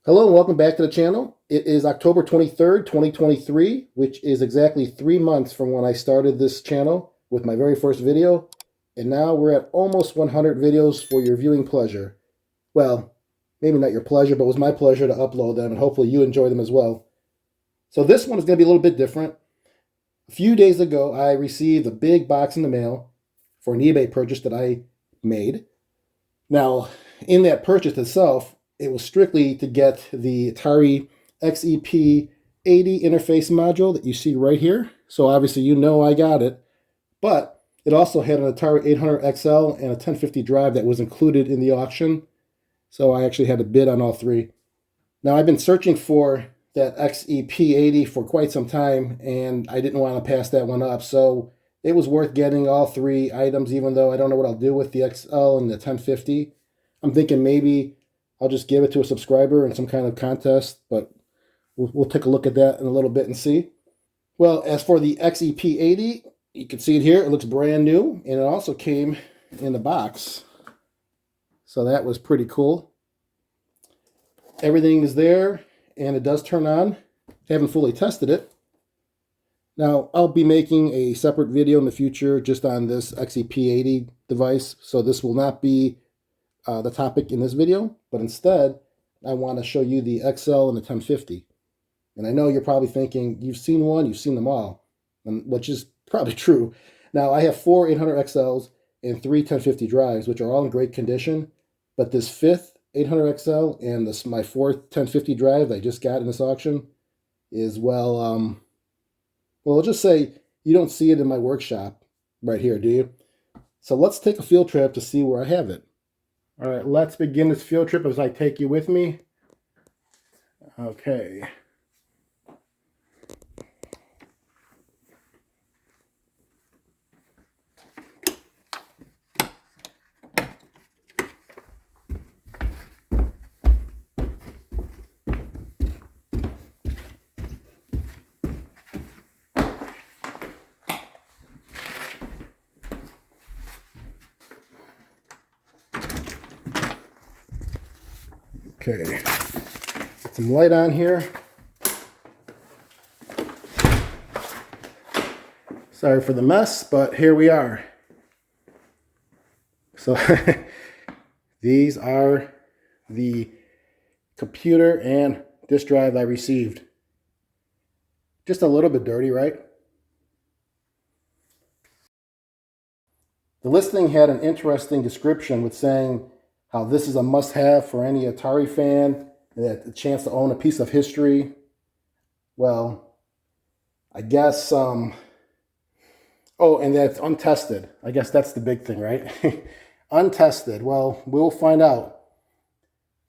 Hello and welcome back to the channel. It is October 23rd, 2023, which is exactly 3 months from when I started this channel with my very first video. And now we're at almost 100 videos for your viewing pleasure. Well, maybe not your pleasure, but it was my pleasure to upload them, and hopefully you enjoy them as well. So this one is going to be a little bit different. A few days ago, I received a big box in the mail for an eBay purchase that I made. Now, in that purchase itself, it was strictly to get the Atari XEP80 interface module that you see right here. So obviously you know I got it, but it also had an Atari 800XL and a 1050 drive that was included in the auction. So I actually had to bid on all three. Now I've been searching for that XEP80 for quite some time, and I didn't want to pass that one up. So it was worth getting all three items, even though I don't know what I'll do with the XL and the 1050. I'm thinking maybe I'll just give it to a subscriber in some kind of contest, but we'll take a look at that in a little bit and see. Well, as for the XEP80, you can see it here. It looks brand new, and it also came in the box. So that was pretty cool. Everything is there, and it does turn on. Haven't fully tested it. Now, I'll be making a separate video in the future just on this XEP80 device, so this will not be the topic in this video, but instead, I want to show you the XL and the 1050. And I know you're probably thinking, you've seen one, you've seen them all, which is probably true. Now, I have 4 800XLs and 3 1050 drives, which are all in great condition, but this 5th 800XL and my 4th 1050 drive that I just got in this auction is, well, I'll just say you don't see it in my workshop right here, do you? So let's take a field trip to see where I have it. All right, let's begin this field trip as I take you with me. Okay. Okay, get some light on here. Sorry for the mess, but here we are. So these are the computer and disk drive I received. Just a little bit dirty, right? The listing had an interesting description with saying how this is a must-have for any Atari fan, and that a chance to own a piece of history. Well, I guess, oh, and that's untested. I guess that's the big thing, right? Untested. Well, we'll find out.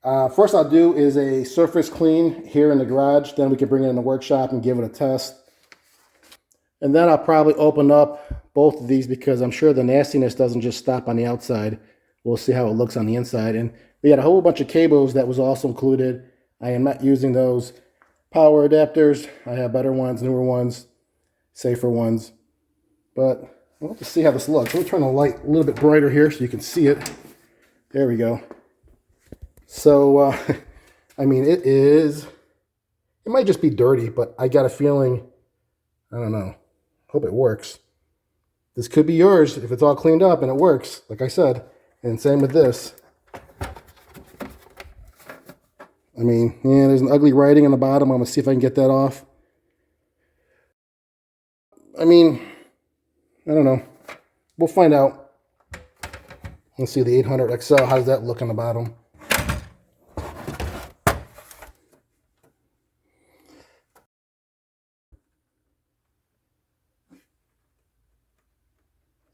First I'll do is a surface clean here in the garage. Then we can bring it in the workshop and give it a test. And then I'll probably open up both of these because I'm sure the nastiness doesn't just stop on the outside. We'll see how it looks on the inside. And we had a whole bunch of cables that was also included. I am not using those power adapters. I have better ones, newer ones, safer ones. But we'll have to see how this looks. Let me turn the light a little bit brighter here so you can see it. There we go. So, I mean, it might just be dirty, but I got a feeling, I don't know. Hope it works. This could be yours if it's all cleaned up and it works, like I said. And same with this. I mean, yeah, there's an ugly writing on the bottom. I'm going to see if I can get that off. I mean, I don't know. We'll find out. Let's see the 800XL. How does that look on the bottom?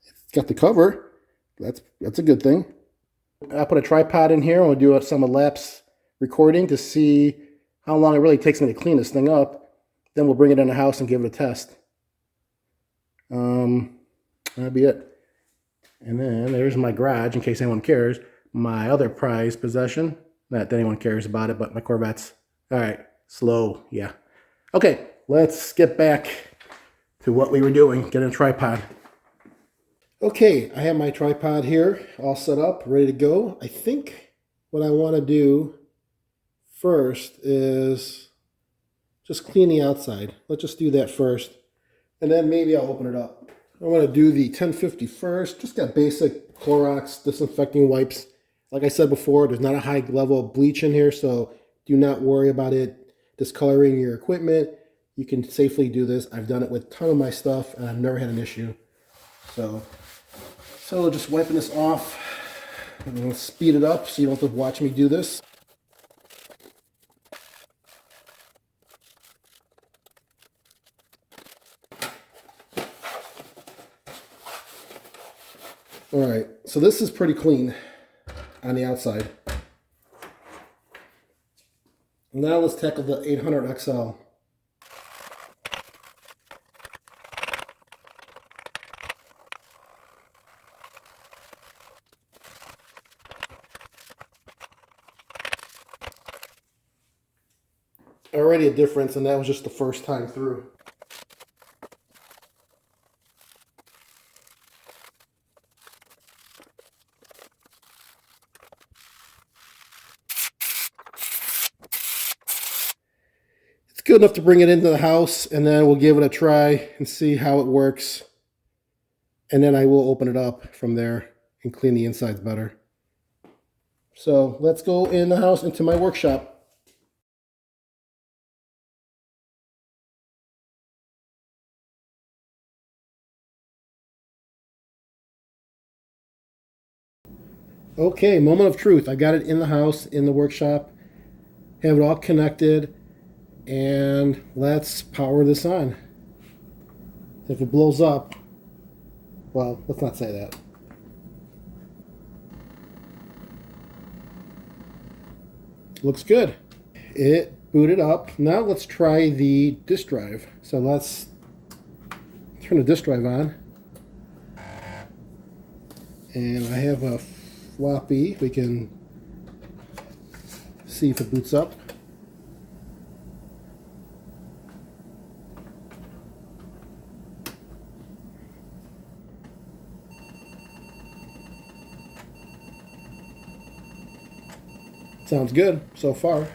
It's got the cover. That's a good thing. I'll put a tripod in here and we'll do some elapsed recording to see how long it really takes me to clean this thing up. Then we'll bring it in the house and give it a test. That'll be it. And then there's my garage, in case anyone cares. My other prized possession. Not that anyone cares about it, but my Corvettes. All right, slow, yeah. Okay, let's get back to what we were doing. Get a tripod. Okay, I have my tripod here all set up, ready to go. I think what I want to do first is just clean the outside. Let's just do that first, and then maybe I'll open it up. I want to do the 1050 first. Just got basic Clorox disinfecting wipes. Like I said before, there's not a high level of bleach in here, so do not worry about it discoloring your equipment. You can safely do this. I've done it with a ton of my stuff, and I've never had an issue. So just wiping this off. I'm going to speed it up so you don't have to watch me do this. Alright, so this is pretty clean on the outside. Now let's tackle the 800 XL. Already a difference, and that was just the first time through. It's good enough to bring it into the house, and then we'll give it a try and see how it works. And then I will open it up from there and clean the insides better. So let's go in the house into my workshop. Okay, moment of truth. I got it in the house, in the workshop, have it all connected, and let's power this on. If it blows up, well, let's not say that. Looks good. It booted up. Now let's try the disk drive. So let's turn the disk drive on. And I have a floppy. We can see if it boots up. Sounds good so far.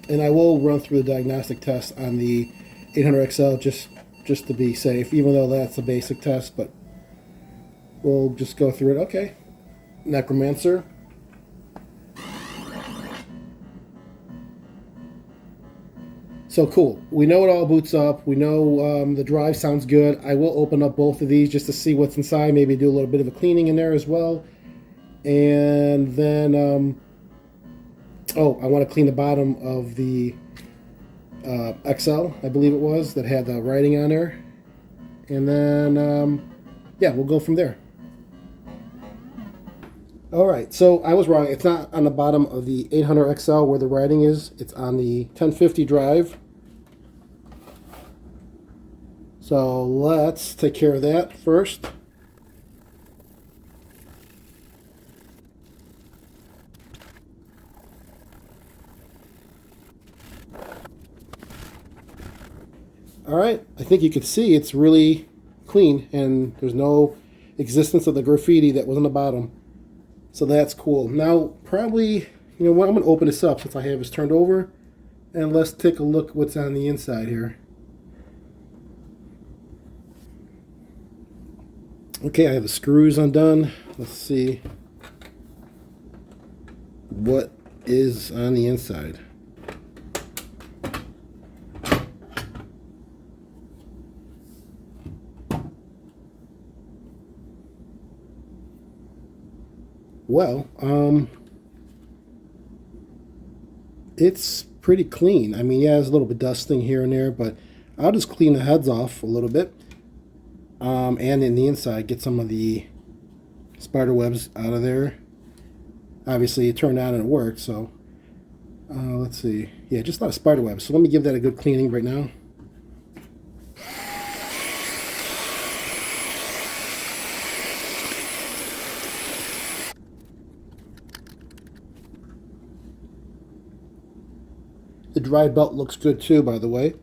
And I will run through the diagnostic test on the 800 XL just to be safe, even though that's a basic test, but we'll just go through it. Okay. Necromancer. So cool. We know it all boots up. We know the drive sounds good. I will open up both of these just to see what's inside, maybe do a little bit of a cleaning in there as well. And then oh, I want to clean the bottom of the XL, I believe it was, that had the writing on there. And then, yeah, we'll go from there. All right, so I was wrong. It's not on the bottom of the 800 XL where the writing is. It's on the 1050 drive. So let's take care of that first. All right, I think you can see it's really clean and there's no existence of the graffiti that was on the bottom. So that's cool. Now, probably, you know what, I'm going to open this up since I have this turned over, and let's take a look what's on the inside here. Okay, I have the screws undone. Let's see what is on the inside. Well, it's pretty clean. I mean, yeah, there's a little bit dusting here and there, but I'll just clean the heads off a little bit. And in the inside, get some of the spider webs out of there. Obviously, it turned on and it worked, so let's see. Yeah, just a lot of spider webs. So let me give that a good cleaning right now. The dry belt looks good too, by the way.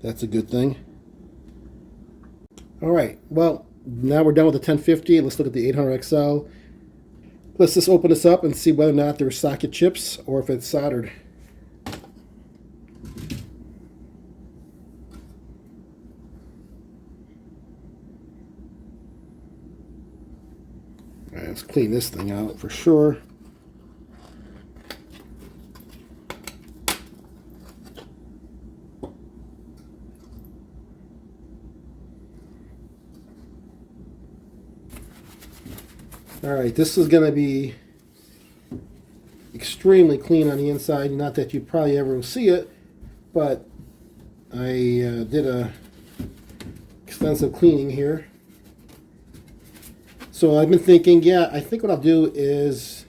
That's a good thing. All right, well, now we're done with the 1050. Let's look at the 800 XL. Let's just open this up and see whether or not there's socket chips or if it's soldered. All right, let's clean this thing out for sure. All right, this is going to be extremely clean on the inside. Not that you probably ever will see it, but I did a extensive cleaning here. So I've been thinking, yeah, I think what I'll do is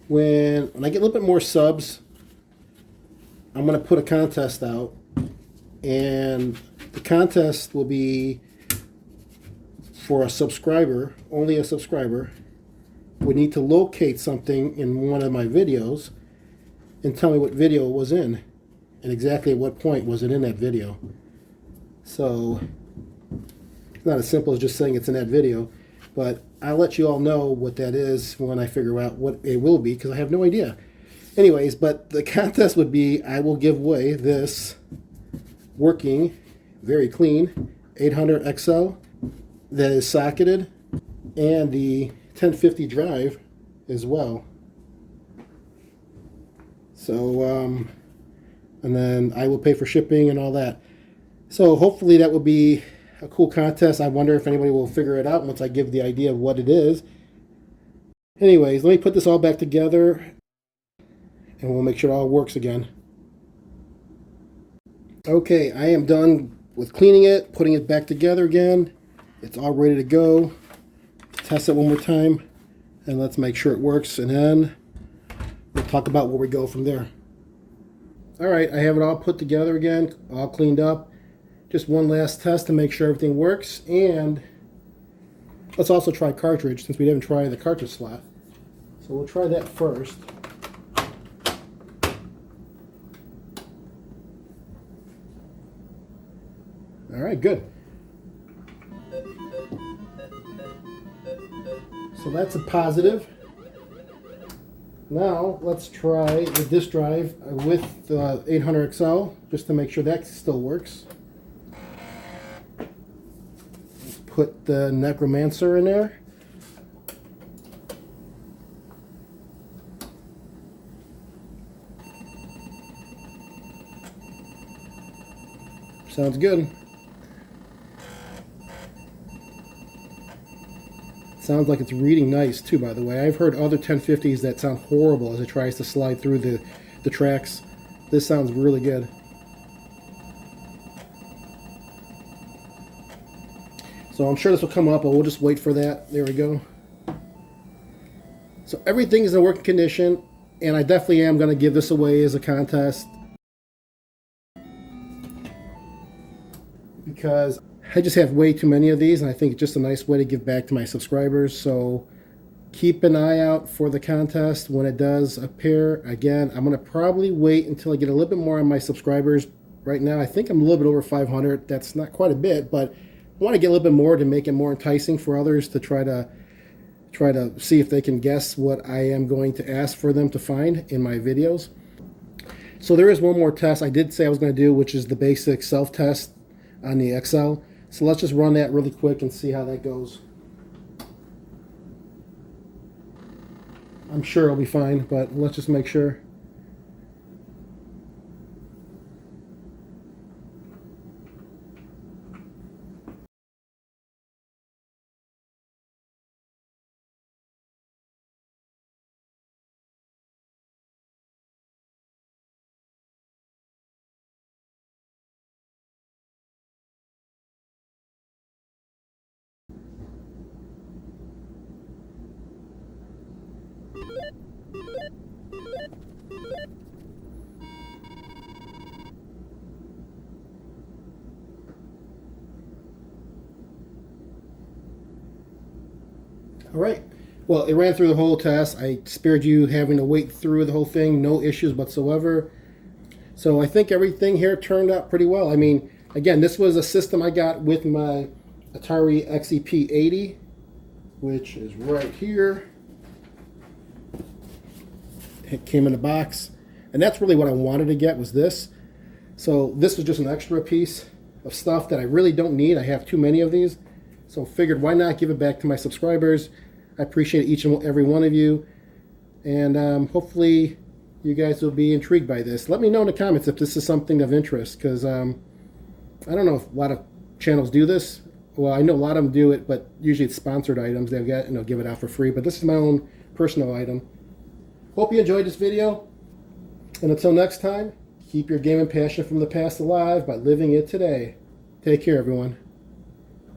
when I get a little bit more subs, I'm going to put a contest out, and the contest will be for a subscriber. Only a subscriber would need to locate something in one of my videos and tell me what video it was in and exactly at what point was it in that video. So it's not as simple as just saying it's in that video, but I'll let you all know what that is when I figure out what it will be, because I have no idea. Anyways, but the contest would be, I will give away this working, very clean 800 XL that is socketed, and the 1050 drive as well. So, and then I will pay for shipping and all that. So hopefully that will be a cool contest. I wonder if anybody will figure it out once I give the idea of what it is. Anyways, let me put this all back together and we'll make sure it all works again. Okay, I am done with cleaning it, putting it back together again. It's all ready to go. Test it one more time and let's make sure it works, and then we'll talk about where we go from there. All right, I have it all put together again, all cleaned up. Just one last test to make sure everything works, and let's also try cartridge since we didn't try the cartridge slot. So we'll try that first. All right, good. So that's a positive. Now let's try the disk drive with the 800 XL just to make sure that still works. Let's put the Necromancer in there. Sounds good. Sounds like it's reading nice too, by the way. I've heard other 1050s that sound horrible as it tries to slide through the tracks. This sounds really good. So I'm sure this will come up, but we'll just wait for that. There we go. So everything is in working condition, and I definitely am going to give this away as a contest because I just have way too many of these, and I think it's just a nice way to give back to my subscribers. So keep an eye out for the contest when it does appear. Again, I'm going to probably wait until I get a little bit more on my subscribers. Right now, I think I'm a little bit over 500. That's not quite a bit, but I want to get a little bit more to make it more enticing for others to try to see if they can guess what I am going to ask for them to find in my videos. So there is one more test I did say I was going to do, which is the basic self-test on the XL. So let's just run that really quick and see how that goes. I'm sure it'll be fine, but let's just make sure. All right. Well, it ran through the whole test. I spared you having to wait through the whole thing. No issues whatsoever. So I think everything here turned out pretty well. I mean, again, this was a system I got with my Atari XEP80, which is right here. It came in a box, and that's really what I wanted to get, was this. So this was just an extra piece of stuff that I really don't need. I have too many of these, so figured why not give it back to my subscribers. I appreciate each and every one of you, and hopefully you guys will be intrigued by this. Let me know in the comments if this is something of interest, because I don't know if a lot of channels do this. Well, I know a lot of them do it, but usually it's sponsored items they've got, and they'll give it out for free. But this is my own personal item. Hope you enjoyed this video, and until next time, keep your gaming passion from the past alive by living it today. Take care, everyone.